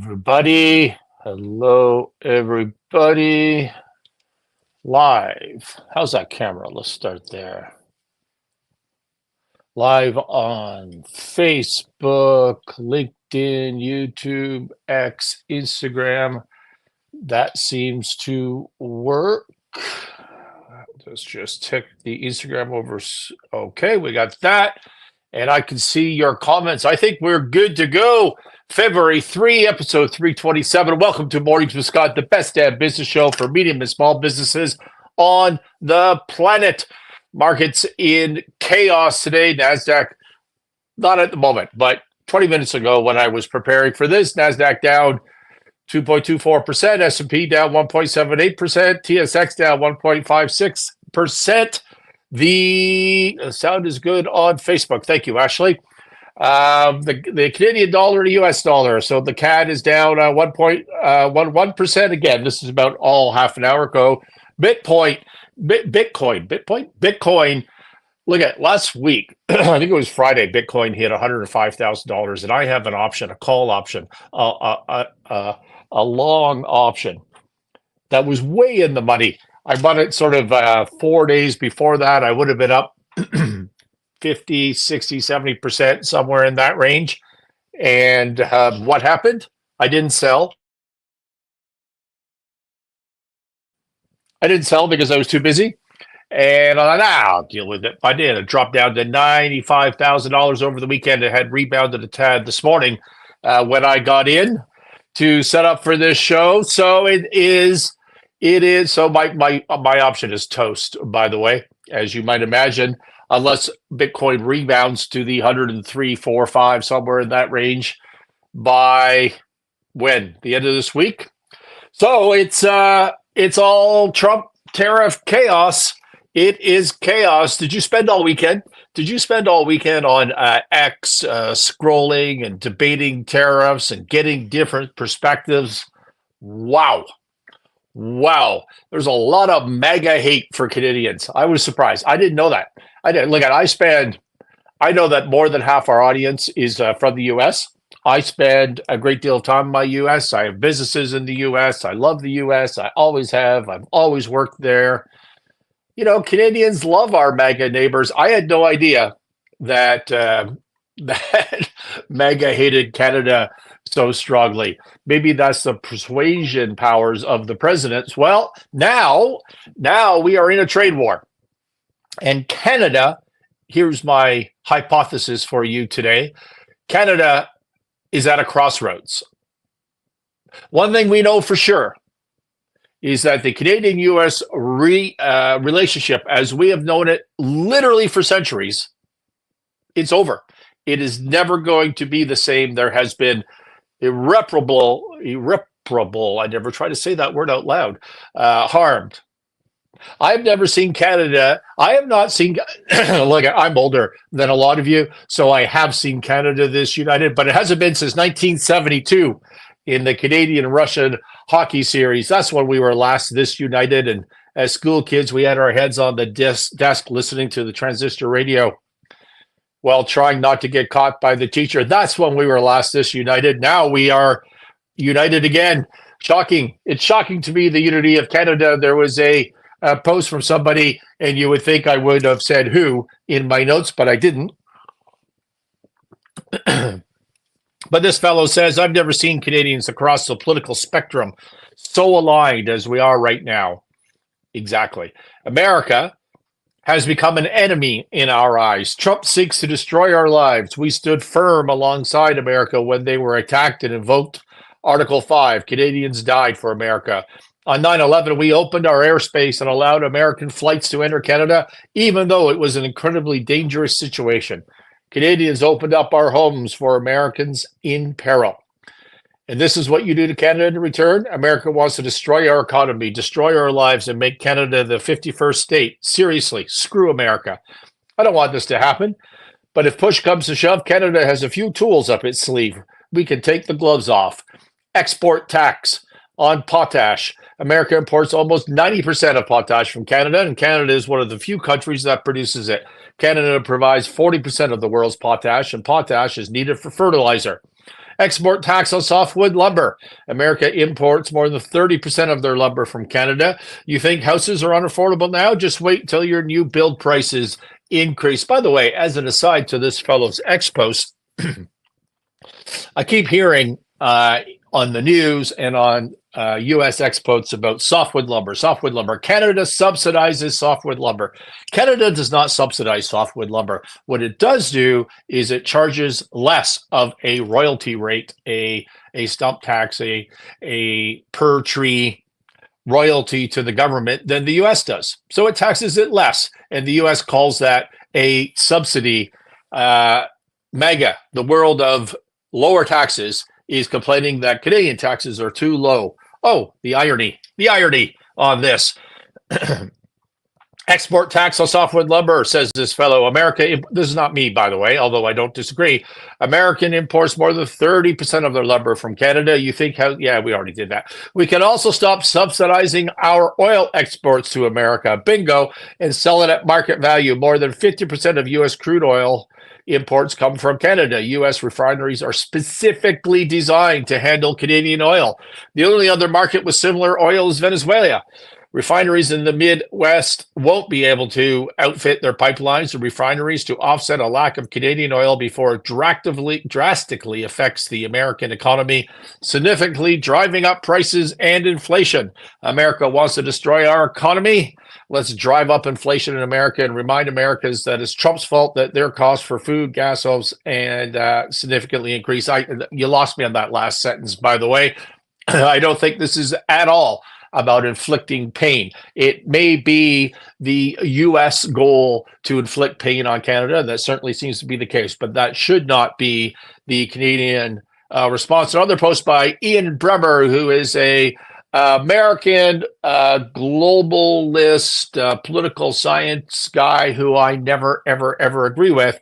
everybody. Hello, everybody. Live. How's that camera? Let's start there. Live on Facebook, LinkedIn, YouTube, X, Instagram. That seems to work. Let's just tick the Instagram over. Okay, we got that. And I can see your comments. I think we're good to go. February 3, episode 327. Welcome to Mornings with Scott, the best damn business show for medium and small businesses on the planet. Markets in chaos today. NASDAQ, not at the moment, but 20 minutes ago when I was preparing for this, NASDAQ down 2.24%, S&P down 1.78%, TSX down 1.56%. The sound is good on Facebook. Thank you, Ashley. The Canadian dollar to US dollar. So the CAD is down 1.11%. Again, this is about all half an hour ago. Bitcoin. Look at last week. I think it was Friday. Bitcoin hit $105,000, and I have an option, a call option, a long option that was way in the money. I bought it sort of 4 days before that. I would have been up 50, 60, 70%, somewhere in that range. And what happened? I didn't sell. I didn't sell because I was too busy. And I thought, I'll deal with it. I did. It dropped down to $95,000 over the weekend. It had rebounded a tad this morning when I got in to set up for this show. So it is. So my option is toast, by the way, as you might imagine, unless Bitcoin rebounds to the 103, 4, 5, somewhere in that range by when? The end of this week. So it's all Trump tariff chaos. It is chaos. Did you spend all weekend? Did you spend all weekend on X scrolling and debating tariffs and getting different perspectives? Wow. There's a lot of MAGA hate for Canadians. I was surprised. I didn't know that. I didn't. Look, I know that more than half our audience is from the U.S. I spend a great deal of time in my U.S. I have businesses in the U.S. I love the U.S. I always have. I've always worked there. You know, Canadians love our MAGA neighbors. I had no idea that that MAGA hated Canada so strongly. Maybe that's the persuasion powers of the presidents. Well, now we are in a trade war. And Canada, here's my hypothesis for you today. Canada is at a crossroads. One thing we know for sure is that the Canadian-U.S. relationship, as we have known it literally for centuries, it's over. It is never going to be the same. There has been irreparable, I never try to say that word out loud, harmed. I've never seen Canada. I have not seen, look, I'm older than a lot of you, so I have seen Canada this united, but it hasn't been since 1972 in the Canadian-Russian hockey series. That's when we were last this united, and as school kids, we had our heads on the desk listening to the transistor radio while trying not to get caught by the teacher. That's when we were last this united. Now we are united again. Shocking. It's shocking to me, the unity of Canada. There was a post from somebody, and you would think I would have said who in my notes, but I didn't. But this fellow says, I've never seen Canadians across the political spectrum so aligned as we are right now. Exactly. America has become an enemy in our eyes. Trump seeks to destroy our lives. We stood firm alongside America when they were attacked and invoked Article 5. Canadians died for America. On 9/11, we opened our airspace and allowed American flights to enter Canada, even though it was an incredibly dangerous situation. Canadians opened up our homes for Americans in peril. And this is what you do to Canada in return? America wants to destroy our economy, destroy our lives, and make Canada the 51st state. Seriously, screw America. I don't want this to happen. But if push comes to shove, Canada has a few tools up its sleeve. We can take the gloves off. Export tax on potash. America imports almost 90% of potash from Canada, and Canada is one of the few countries that produces it. Canada provides 40% of the world's potash, and potash is needed for fertilizer. Export tax on softwood lumber. America imports more than 30% of their lumber from Canada. You think houses are unaffordable now? Just wait till your new build prices increase. By the way, as an aside to this fellow's X post, I keep hearing on the news and on U.S. exports about softwood lumber. Softwood lumber. Canada subsidizes softwood lumber. Canada does not subsidize softwood lumber. What it does do is it charges less of a royalty rate, a stump tax, a per tree royalty to the government than the U.S. does. So it taxes it less, and the U.S. calls that a subsidy. MAGA, the world of lower taxes, is complaining that Canadian taxes are too low. Oh, the irony on this. Export tax on softwood lumber, says this fellow. America, this is not me, by the way, although I don't disagree. American imports more than 30% of their lumber from Canada. You think how, yeah, we already did that. We can also stop subsidizing our oil exports to America. Bingo. And sell it at market value. More than 50% of U.S. crude oil imports come from Canada. U.S. refineries are specifically designed to handle Canadian oil. The only other market with similar oil is Venezuela. Refineries in the Midwest won't be able to outfit their pipelines and refineries to offset a lack of Canadian oil before it drastically affects the American economy, significantly driving up prices and inflation. America wants to destroy our economy. Let's drive up inflation in America and remind Americans that it's Trump's fault that their costs for food, gas, homes, and significantly increase. You lost me on that last sentence, by the way. I don't think this is at all about inflicting pain. It may be the U.S. goal to inflict pain on Canada. That certainly seems to be the case, but that should not be the Canadian response. Another post by Ian Bremmer, who is a American globalist political science guy who I never, ever, ever agree with.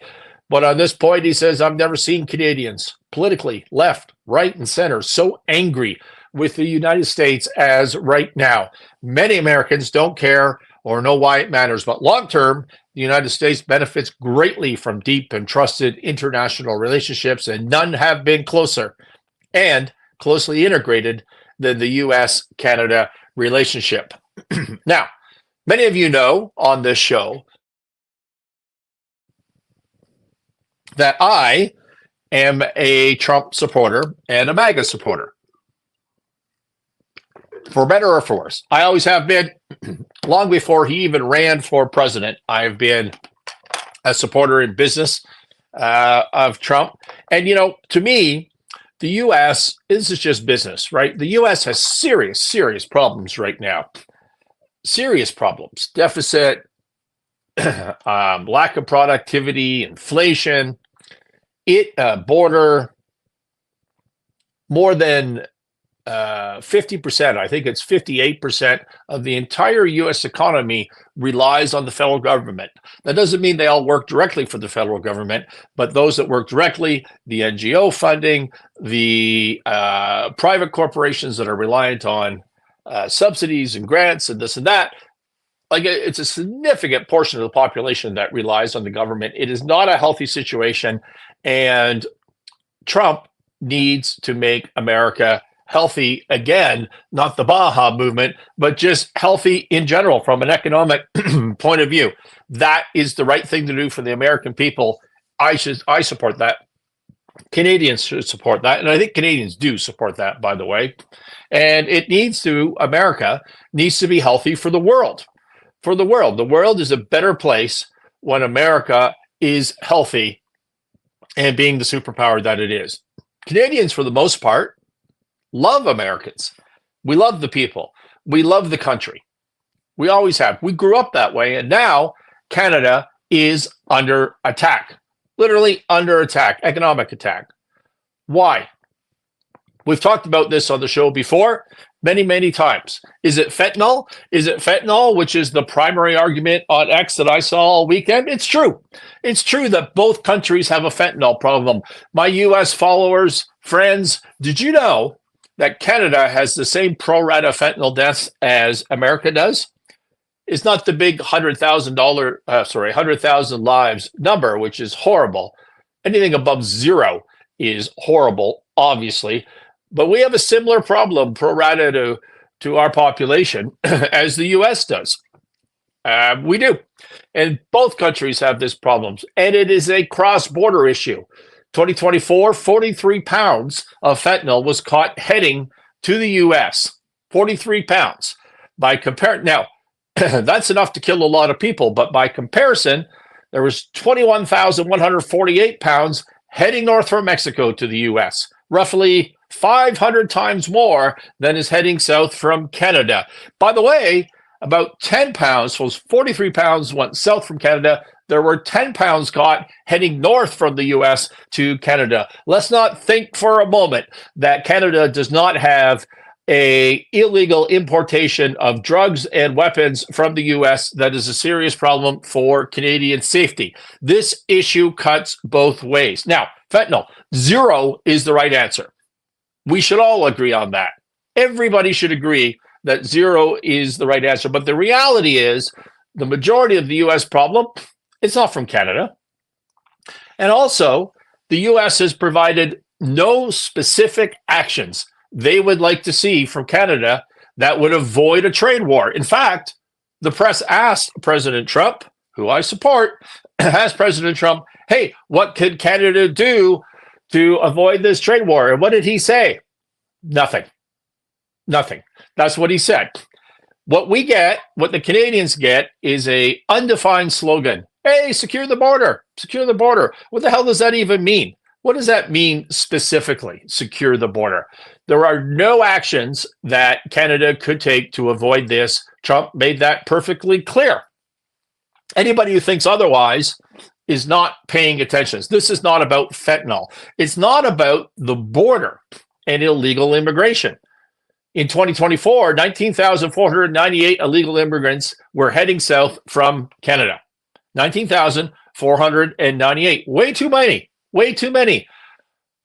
But on this point, he says, I've never seen Canadians politically, left, right, and center, so angry with the United States as right now. Many Americans don't care or know why it matters, but long term, the United States benefits greatly from deep and trusted international relationships, and none have been closer and closely integrated than the U.S.-Canada relationship. Now, many of you know on this show that I am a Trump supporter and a MAGA supporter. For better or for worse. I always have been. Long before he even ran for president, I've been a supporter in business of Trump. And, you know, to me, the U.S., this is just business, right? The U.S. has serious, serious problems right now. Serious problems. Deficit, lack of productivity, inflation, border, more than 50%, I think it's 58% of the entire U.S. economy relies on the federal government. That doesn't mean they all work directly for the federal government, but those that work directly, the NGO funding, the private corporations that are reliant on subsidies and grants and this and that, like it's a significant portion of the population that relies on the government. It is not a healthy situation, and Trump needs to make America healthy again, not the Baja movement, but just healthy in general from an economic point of view. That is the right thing to do for the American people. I support that. Canadians should support that. And I think Canadians do support that, by the way. And America needs to be healthy for the world. For the world. The world is a better place when America is healthy and being the superpower that it is. Canadians, for the most part, love Americans. We love the people. We love the country. We always have. We grew up that way. And now Canada is under attack, literally under attack, economic attack. Why? We've talked about this on the show before many, many times. Is it fentanyl? Is it fentanyl, which is the primary argument on X that I saw all weekend? It's true. It's true that both countries have a fentanyl problem. My U.S. followers, friends, did you know that Canada has the same pro rata fentanyl deaths as America does? It's not the big 100,000 lives number, which is horrible. Anything above zero is horrible, obviously, but we have a similar problem pro rata to our population as the US does. We do. And both countries have this problem. And it is a cross-border issue. 2024, 43 pounds of fentanyl was caught heading to the US. 43 pounds. Now, that's enough to kill a lot of people. But by comparison, there was 21,148 pounds heading north from Mexico to the US. Roughly 500 times more than is heading south from Canada. By the way, about 10 pounds, so 43 pounds went south from Canada. There were 10 pounds caught heading north from the US to Canada. Let's not think for a moment that Canada does not have a illegal importation of drugs and weapons from the US that is a serious problem for Canadian safety. This issue cuts both ways. Now, fentanyl, zero is the right answer. We should all agree on that. Everybody should agree that zero is the right answer. But the reality is the majority of the US problem, it's not from Canada. And also, the US has provided no specific actions they would like to see from Canada that would avoid a trade war. In fact, the press asked President Trump, who I support, asked President Trump, hey, what could Canada do to avoid this trade war? And what did he say? Nothing. Nothing. That's what he said. What we get, what the Canadians get, is a undefined slogan. Hey, secure the border. Secure the border. What the hell does that even mean? What does that mean specifically, secure the border? There are no actions that Canada could take to avoid this. Trump made that perfectly clear. Anybody who thinks otherwise is not paying attention. This is not about fentanyl. It's not about the border and illegal immigration. In 2024, 19,498 illegal immigrants were heading south from Canada. 19,498. Way too many. Way too many.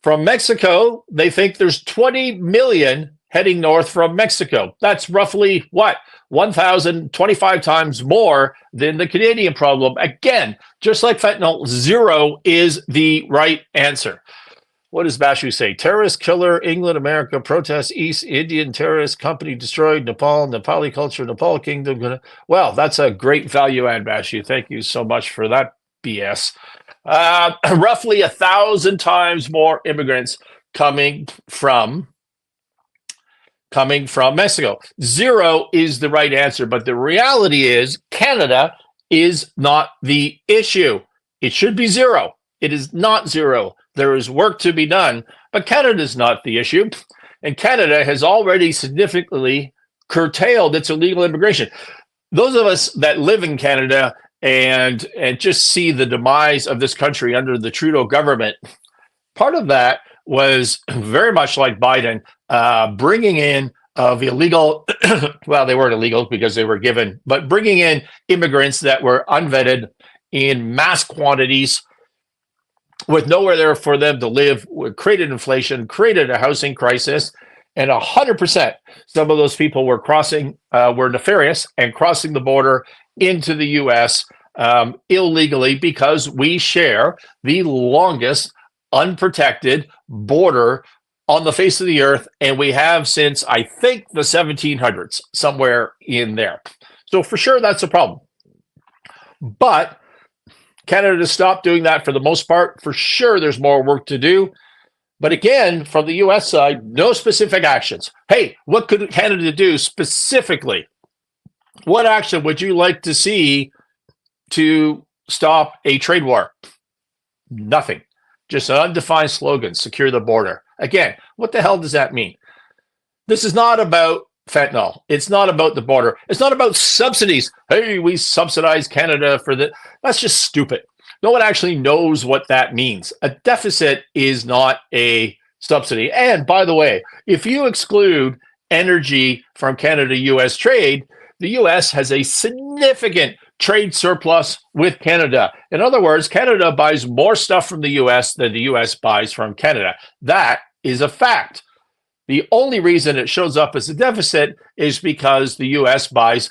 From Mexico, they think there's 20 million heading north from Mexico. That's roughly what? 1,025 times more than the Canadian problem. Again, just like fentanyl, zero is the right answer. What does Bashu say? Terrorist killer, England, America, protest, East Indian terrorist company destroyed, Nepal, Nepali culture, Nepal kingdom. Well, that's a great value add, Bashu. Thank you so much for that BS. Roughly 1,000 times more immigrants coming from Mexico. Zero is the right answer, but the reality is Canada is not the issue. It should be zero. It is not zero. There is work to be done, but Canada is not the issue. And Canada has already significantly curtailed its illegal immigration. Those of us that live in Canada and just see the demise of this country under the Trudeau government, part of that was very much like Biden bringing in of illegal, well, they weren't illegal because they were given, but bringing in immigrants that were unvetted in mass quantities with nowhere there for them to live, created inflation, created a housing crisis, and 100% some of those people were were nefarious and crossing the border into the U.S. Illegally because we share the longest unprotected border on the face of the earth, and we have since, I think, the 1700s, somewhere in there. So for sure, that's a problem. But Canada stopped doing that for the most part. For sure, there's more work to do. But again, from the U.S. side, no specific actions. Hey, what could Canada do specifically? What action would you like to see to stop a trade war? Nothing. Just an undefined slogan, secure the border. Again, what the hell does that mean? This is not about fentanyl. It's not about the border. It's not about subsidies. Hey, we subsidize Canada for the... That's just stupid. No one actually knows what that means. A deficit is not a subsidy. And by the way, if you exclude energy from Canada-U.S. trade, the U.S. has a significant trade surplus with Canada. In other words, Canada buys more stuff from the U.S. than the U.S. buys from Canada. That is a fact. The only reason it shows up as a deficit is because the U.S. buys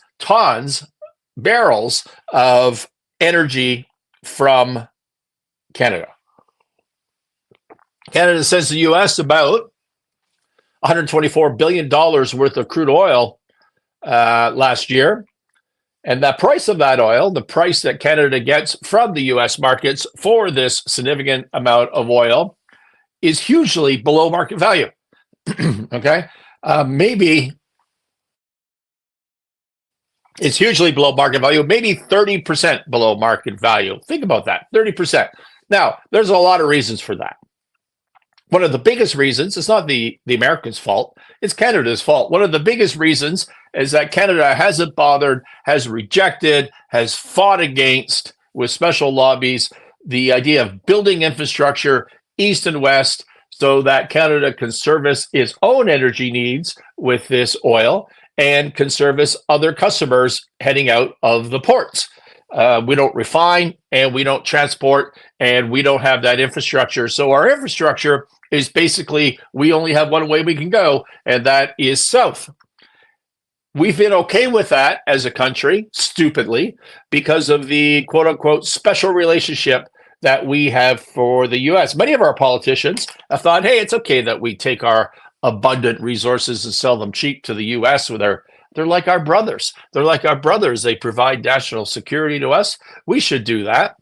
barrels of energy from Canada. Canada sends the U.S. about $124 billion worth of crude oil last year. And the price of that oil, the price that Canada gets from the U.S. markets for this significant amount of oil, is hugely below market value. Okay? Maybe it's hugely below market value, maybe 30% below market value. Think about that, 30%. Now, there's a lot of reasons for that. One of the biggest reasons, it's not the Americans' fault, it's Canada's fault. One of the biggest reasons is that Canada hasn't bothered, has rejected, has fought against, with special lobbies, the idea of building infrastructure east and west so that Canada can service its own energy needs with this oil and can service other customers heading out of the ports. We don't refine and we don't transport and we don't have that infrastructure. So our infrastructure is basically, we only have one way we can go, and that is south. We've been okay with that as a country, stupidly, because of the quote unquote special relationship that we have for the US. Many of our politicians have thought, hey, it's okay that we take our abundant resources and sell them cheap to the US. They're like our brothers. They're like our brothers. They provide national security to us. We should do that.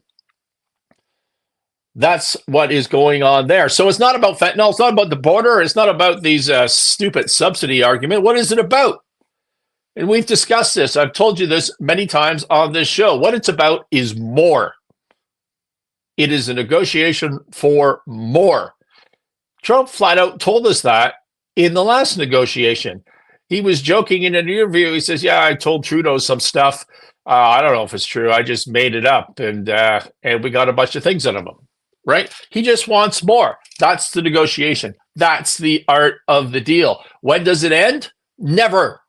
That's what is going on there. So it's not about fentanyl. It's not about the border. It's not about these stupid subsidy argument. What is it about? And we've discussed this. I've told you this many times on this show. What it's about is more. It is a negotiation for more. Trump flat out told us that in the last negotiation. He was joking in an interview. He says, yeah, I told Trudeau some stuff. I don't know if it's true. I just made it up. And we got a bunch of things out of him. Right? He just wants more. That's the negotiation. That's the art of the deal. When does it end? Never.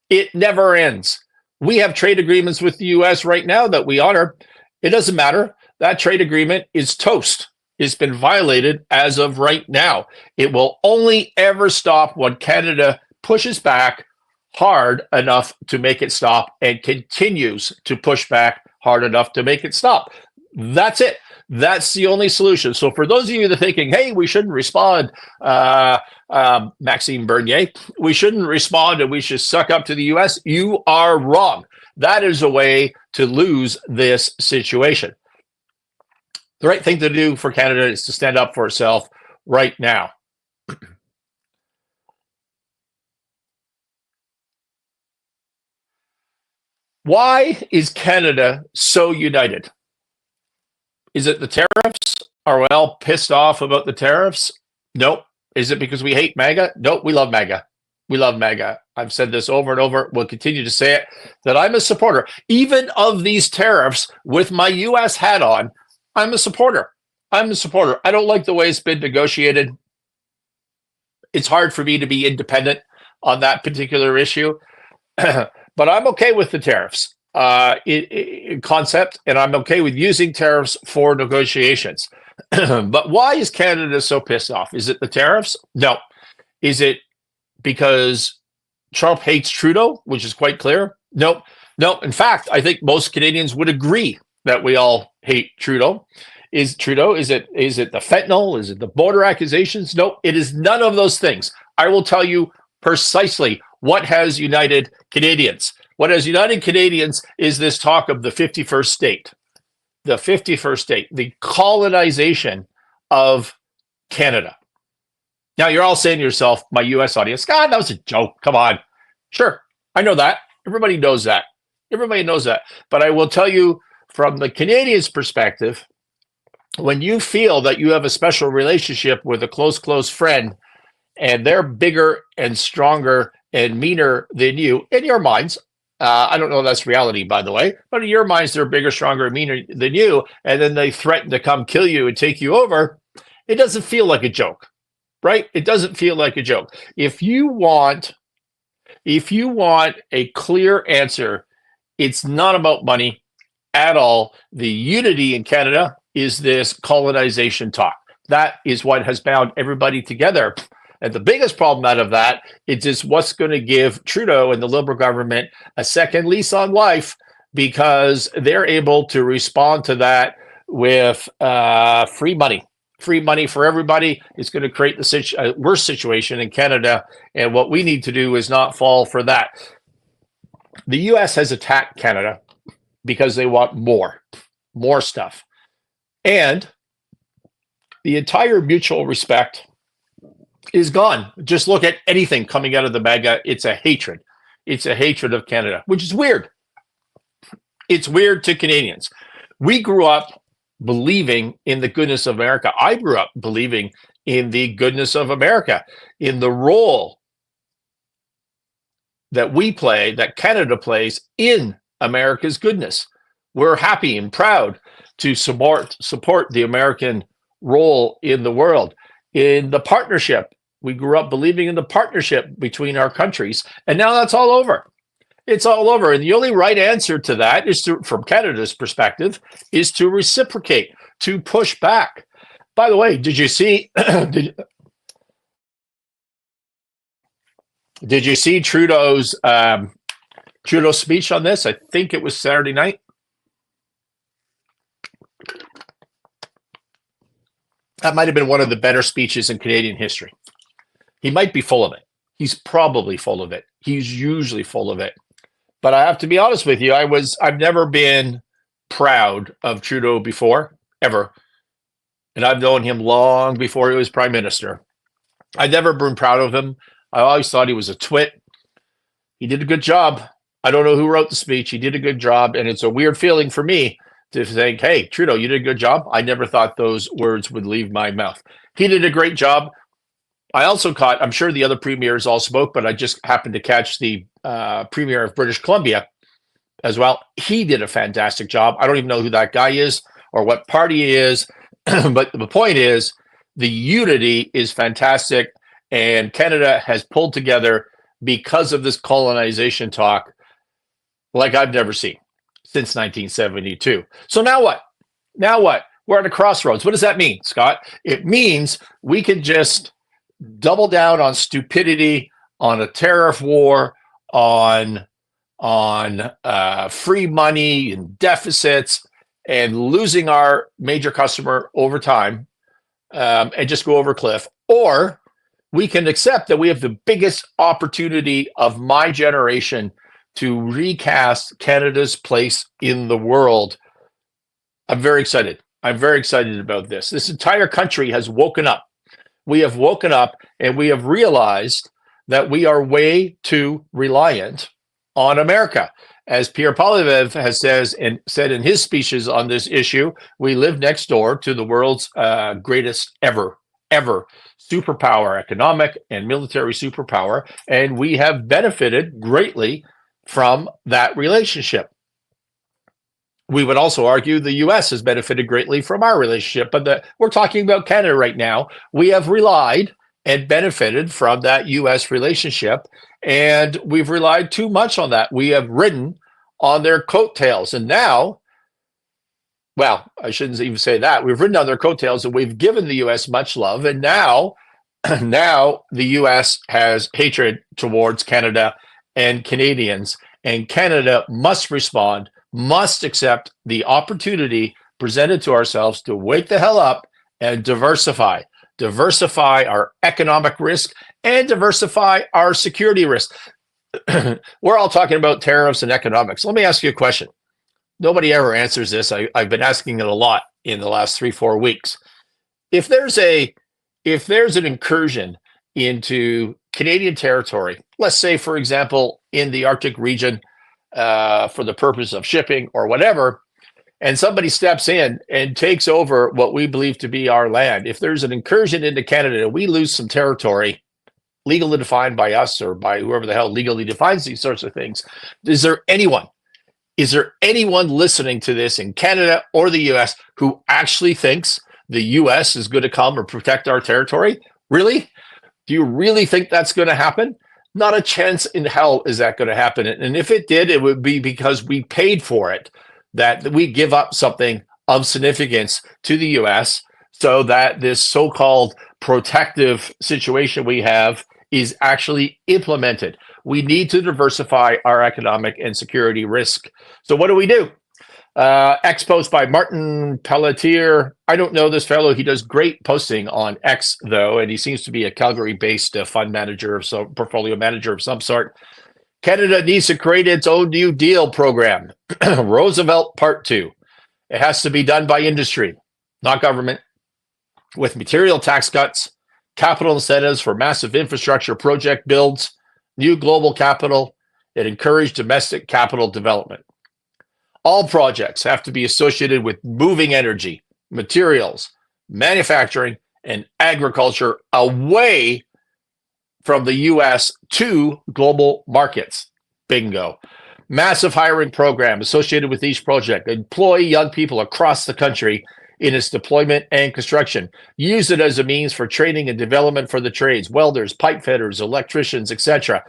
It never ends. We have trade agreements with the U.S. right now that we honor. It doesn't matter. That trade agreement is toast. It's been violated as of right now. It will only ever stop when Canada pushes back hard enough to make it stop and continues to push back hard enough to make it stop. That's it. That's the only solution. So for those of you that are thinking, hey, we shouldn't respond, Maxime Bernier, we shouldn't respond and we should suck up to the U.S., you are wrong. That is a way to lose this situation. The right thing to do for Canada is to stand up for itself right now. Why is Canada so united? Is it the tariffs? Are we all pissed off about the tariffs? Nope. Is it because we hate MAGA? Nope. We love MAGA. We love MAGA. I've said this over and over. We'll continue to say it, that I'm a supporter, even of these tariffs with my U.S. hat on. I'm a supporter. I'm a supporter. I don't like the way it's been negotiated. It's hard for me to be independent on that particular issue, but I'm okay with the tariffs. In concept, and I'm okay with using tariffs for negotiations. But why is Canada so pissed off? Is it the tariffs? No. Is it because Trump hates Trudeau, which is quite clear? No. No. In fact, I think most Canadians would agree that we all hate Trudeau. Is it the fentanyl? Is it the border accusations? No, it is none of those things. I will tell you precisely what has united Canadians. What has united Canadians is this talk of the 51st state. The 51st state, the colonization of Canada. Now, you're all saying to yourself, my U.S. audience, God, that was a joke. Come on. Sure, I know that. Everybody knows that. Everybody knows that. But I will tell you, from the Canadians' perspective, when you feel that you have a special relationship with a close friend, and they're bigger and stronger and meaner than you, in your minds, I don't know if that's reality, by the way, but in your minds, they're bigger, stronger, and meaner than you, and then they threaten to come kill you and take you over, it doesn't feel like a joke, right? It doesn't feel like a joke. If you want a clear answer, it's not about money at all. The unity in Canada is this colonization talk. That is what has bound everybody together. And the biggest problem out of that is just what's going to give Trudeau and the Liberal government a second lease on life, because they're able to respond to that with free money. free money for everybody. It's going to create the worst situation in Canada. And what we need to do is not fall for that. The US has attacked Canada because they want more stuff. And the entire mutual respect is gone. Just look at anything coming out of the MAGA. It's a hatred. It's a hatred of Canada, which is weird. It's weird to Canadians. We grew up believing in the goodness of America. I grew up believing in the goodness of America, in the role that we play, that Canada plays in America's goodness. We're happy and proud to support the American role in the world. In the partnership, we grew up believing in the partnership between our countries, and now that's all over. It's all over. And the only right answer to that is to, from Canada's perspective, is to reciprocate, to push back. By the way, did you see did you see Trudeau's speech on this? I think it was Saturday night. That might have been one of the better speeches in Canadian history. He might be full of it. He's probably full of it. He's usually full of it. But I have to be honest with you, I've never been proud of Trudeau before, ever. And I've known him long before he was prime minister. I've never been proud of him. I always thought he was a twit. He did a good job. I don't know who wrote the speech. He did a good job. And it's a weird feeling for me to think, hey, Trudeau, you did a good job. I never thought those words would leave my mouth. He did a great job. I also caught, I'm sure the other premiers all spoke, but I just happened to catch the premier of British Columbia as well. He did a fantastic job. I don't even know who that guy is or what party he is. But the point is, the unity is fantastic. And Canada has pulled together because of this colonization talk like I've never seen since 1972. So now what? Now what? We're at a crossroads. What does that mean, Scott? It means we can just double down on stupidity, on a tariff war, on free money and deficits, and losing our major customer over time, and just go over a cliff. Or we can accept that we have the biggest opportunity of my generation to recast Canada's place in the world. I'm very excited. I'm very excited about this. This entire country has woken up. We have woken up and we have realized that we are way too reliant on America. As Pierre Poilievre has said in his speeches on this issue, we live next door to the world's greatest ever superpower, economic and military superpower, and we have benefited greatly from that relationship. We would also argue the U.S. has benefited greatly from our relationship, but we're talking about Canada right now. We have relied and benefited from that U.S. relationship, and we've relied too much on that. We have ridden on their coattails, and now, well, I shouldn't even say that. We've ridden on their coattails, and we've given the U.S. much love, and now the U.S. has hatred towards Canada and Canadians, and Canada must respond, must accept the opportunity presented to ourselves to wake the hell up and diversify our economic risk and diversify our security risk. We're all talking about tariffs and economics. Let me ask you a question. Nobody ever answers this. I've been asking it a lot in the last 3-4 weeks. If there's an incursion into Canadian territory, let's say, for example, in the Arctic region, for the purpose of shipping or whatever, and somebody steps in and takes over what we believe to be our land, if there's an incursion into Canada and we lose some territory, legally defined by us or by whoever the hell legally defines these sorts of things, is there anyone listening to this in Canada or the US who actually thinks the US is going to come or protect our territory? Really? Do you really think that's going to happen? Not a chance in hell is that going to happen. And if it did, it would be because we paid for it, that we give up something of significance to the US so that this so-called protective situation we have is actually implemented. We need to diversify our economic and security risk. So what do? X post by Martin Pelletier. I don't know this fellow. He does great posting on X, though, and he seems to be a Calgary-based fund manager, so portfolio manager of some sort. Canada needs to create its own New Deal program. Roosevelt Part 2. It has to be done by industry, not government, with material tax cuts, capital incentives for massive infrastructure project builds, new global capital, and encourage domestic capital development. All projects have to be associated with moving energy, materials, manufacturing, and agriculture away from the U.S. to global markets. Bingo. Massive hiring program associated with each project. Employ young people across the country in its deployment and construction. Use it as a means for training and development for the trades, welders, pipe fitters, electricians, etc.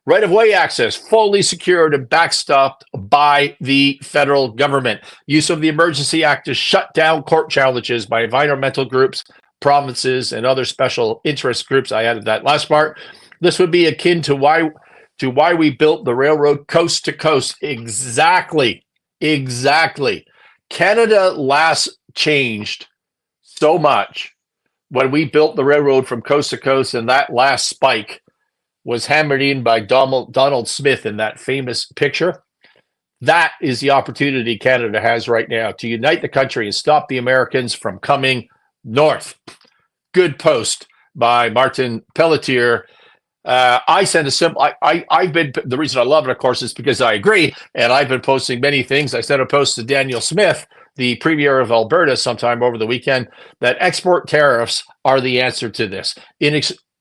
Right-of-way access, fully secured and backstopped by the federal government. Use of the Emergency Act to shut down court challenges by environmental groups, provinces, and other special interest groups. I added that last part. This would be akin to why we built the railroad coast to coast. Exactly. Canada last changed so much when we built the railroad from coast to coast, and that last spike was hammered in by Donald Smith in that famous picture. That is the opportunity Canada has right now to unite the country and stop the Americans from coming north. Good post by Martin Pelletier. I sent a simple. I've been, the reason I love it, of course, is because I agree, and I've been posting many things. I sent a post to Daniel Smith, the Premier of Alberta, sometime over the weekend, that export tariffs are the answer to this.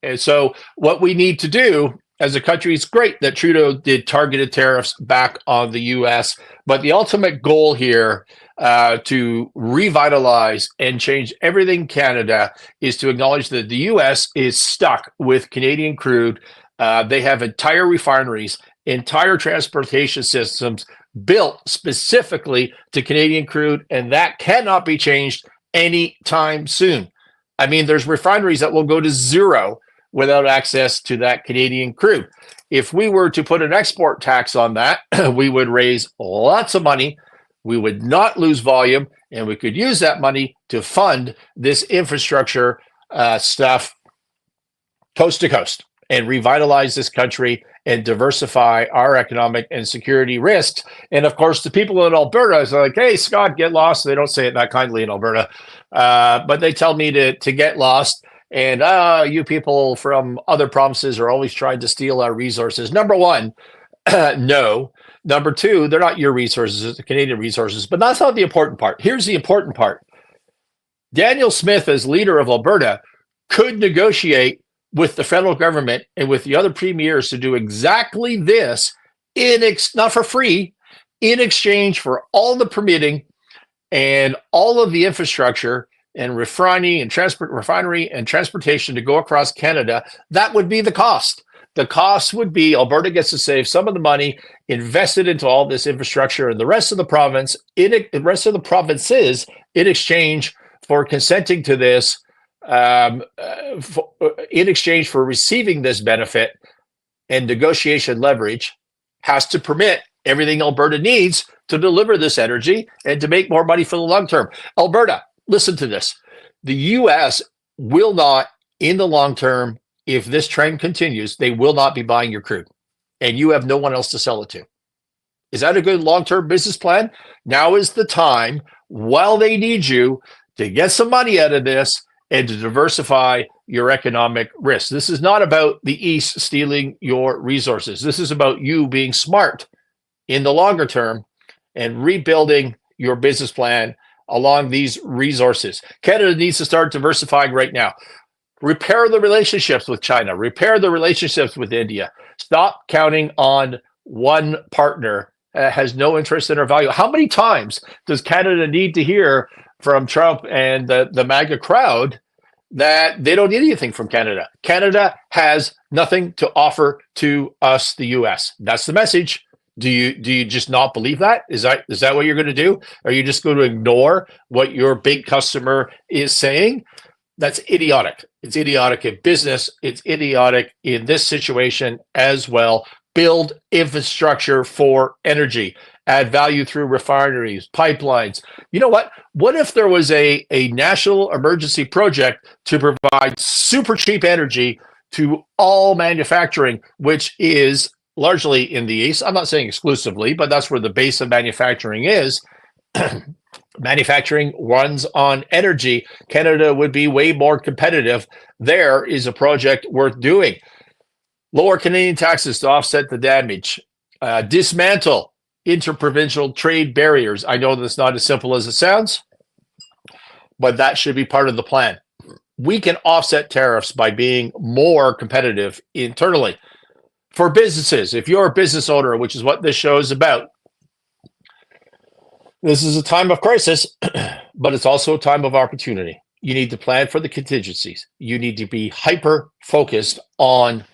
And so what we need to do as a country, it's great that Trudeau did targeted tariffs back on the U.S., but the ultimate goal here to revitalize and change everything Canada is to acknowledge that the U.S. is stuck with Canadian crude. They have entire refineries, entire transportation systems built specifically to Canadian crude, and that cannot be changed anytime soon. I mean, there's refineries that will go to zero without access to that Canadian crude. If we were to put an export tax on that, we would raise lots of money. We would not lose volume, and we could use that money to fund this infrastructure stuff coast to coast and revitalize this country and diversify our economic and security risks. And of course, the people in Alberta is like, hey, Scott, get lost. They don't say it that kindly in Alberta, but they tell me to get lost. And you people from other provinces are always trying to steal our resources. Number one, no. Number two, they're not your resources, it's the Canadian resources. But that's not the important part. Here's the important part. Daniel Smith, as leader of Alberta, could negotiate with the federal government and with the other premiers to do exactly this, not for free, in exchange for all the permitting and all of the infrastructure and refinery and transportation to go across Canada. That would be the cost. The cost would be Alberta gets to save some of the money invested into all this infrastructure, and the rest of the provinces in exchange for consenting to this, in exchange for receiving this benefit and negotiation leverage, has to permit everything Alberta needs to deliver this energy and to make more money for the long term. Alberta, listen to this. The U.S. will not, in the long term, if this trend continues, they will not be buying your crude, and you have no one else to sell it to. Is that a good long-term business plan? Now is the time, while they need you, to get some money out of this and to diversify your economic risk. This is not about the East stealing your resources. This is about you being smart in the longer term and rebuilding your business plan along these resources. Canada needs to start diversifying right now. Repair the relationships with China. Repair the relationships with India. Stop counting on one partner that has no interest in our value. How many times does Canada need to hear from Trump and the MAGA crowd that they don't need anything from Canada? Canada has nothing to offer to us, the U.S. That's the message. Do you just not believe that? Is that what you're going to do? Are you just going to ignore what your big customer is saying? That's idiotic. It's idiotic in business. It's idiotic in this situation as well. Build infrastructure for energy. add value through refineries, pipelines. You know what? What if there was a national emergency project to provide super cheap energy to all manufacturing, which is largely in the East? I'm not saying exclusively, but that's where the base of manufacturing is. Manufacturing runs on energy. Canada would be way more competitive. There is a project worth doing. Lower Canadian taxes to offset the damage. Dismantle interprovincial trade barriers. I know that's not as simple as it sounds, but that should be part of the plan. We can offset tariffs by being more competitive internally. For businesses, if you're a business owner, which is what this show is about, this is a time of crisis, but it's also a time of opportunity. You need to plan for the contingencies. You need to be hyper focused on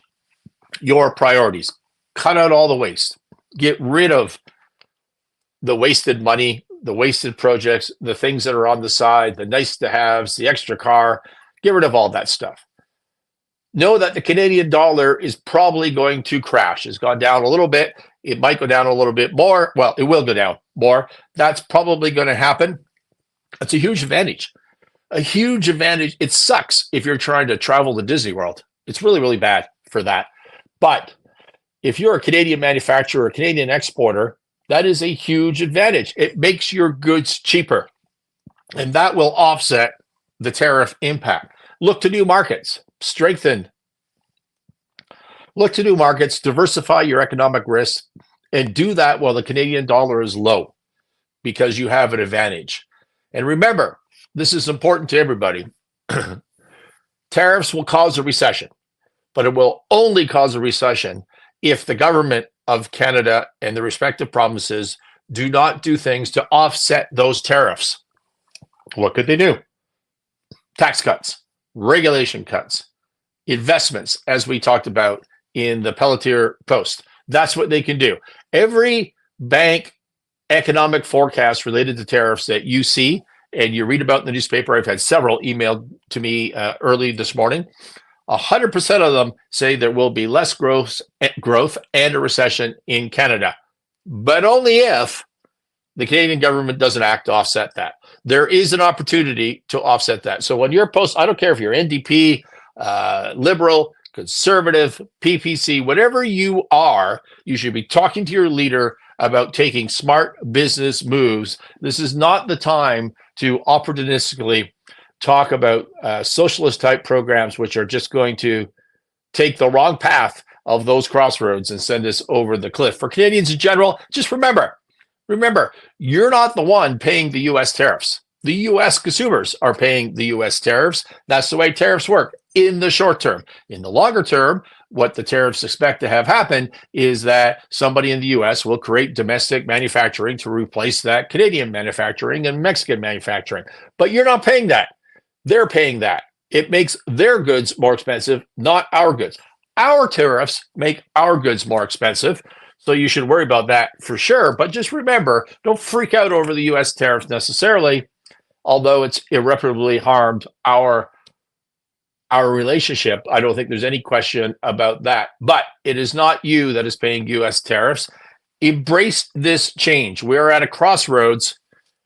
your priorities. Cut out all the waste. Get rid of the wasted money, the wasted projects, the things that are on the side, the nice to haves, the extra car. Get rid of all that stuff. Know that the Canadian dollar is probably going to crash. It's gone down a little bit. It might go down a little bit more. Well, it will go down more. That's probably going to happen. It's a huge advantage. A huge advantage. It sucks if you're trying to travel to Disney World. It's really, really bad for that. But if you're a Canadian manufacturer, a Canadian exporter, that is a huge advantage. It makes your goods cheaper, and that will offset the tariff impact. Look to new markets. Strengthen. Look to new markets, diversify your economic risk, and do that while the Canadian dollar is low because you have an advantage. And remember, this is important to everybody. Tariffs will cause a recession, but it will only cause a recession if the government of Canada and the respective provinces do not do things to offset those tariffs. What could they do? Tax cuts, regulation cuts, investments, as we talked about in the Pelletier Post. That's what they can do. Every bank economic forecast related to tariffs that you see and you read about in the newspaper, I've had several emailed to me early this morning. 100% of them say there will be less growth and a recession in Canada, but only if the Canadian government doesn't act to offset that. There is an opportunity to offset that. So when you're I don't care if you're NDP, Liberal, Conservative, PPC, whatever you are, you should be talking to your leader about taking smart business moves. This is not the time to opportunistically talk about socialist type programs, which are just going to take the wrong path of those crossroads and send us over the cliff. For Canadians in general, just remember, you're not the one paying the U.S. tariffs. The U.S. consumers are paying the U.S. tariffs. That's the way tariffs work in the short term. In the longer term, what the tariffs expect to have happen is that somebody in the U.S. will create domestic manufacturing to replace that Canadian manufacturing and Mexican manufacturing. But you're not paying that. They're paying that. It makes their goods more expensive, not our goods. Our tariffs make our goods more expensive. So you should worry about that for sure. But just remember, don't freak out over the U.S. tariffs necessarily, although it's irreparably harmed our relationship. I don't think there's any question about that. But it is not you that is paying U.S. tariffs. Embrace this change. We're at a crossroads,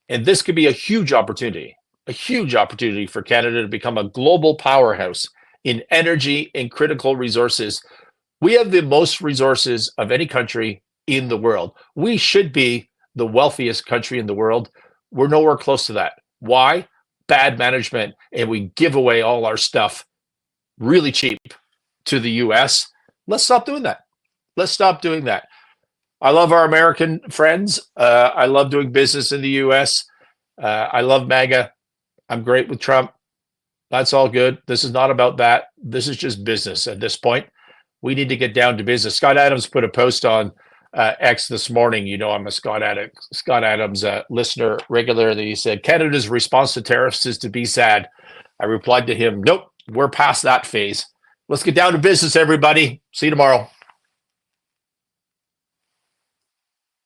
and this could be a huge opportunity for Canada to become a global powerhouse in energy and critical resources. We have the most resources of any country in the world. We should be the wealthiest country in the world. We're nowhere close to that. Why? Bad management, and we give away all our stuff really cheap to the U.S. Let's stop doing that. I love our American friends. I love doing business in the U.S. I love MAGA. I'm great with Trump. That's all good. This is not about that. This is just business at this point. We need to get down to business. Scott Adams put a post on X this morning. You know, I'm a Scott Adams listener regularly. He said, Canada's response to tariffs is to be sad. I replied to him, nope, we're past that phase. Let's get down to business, everybody. See you tomorrow.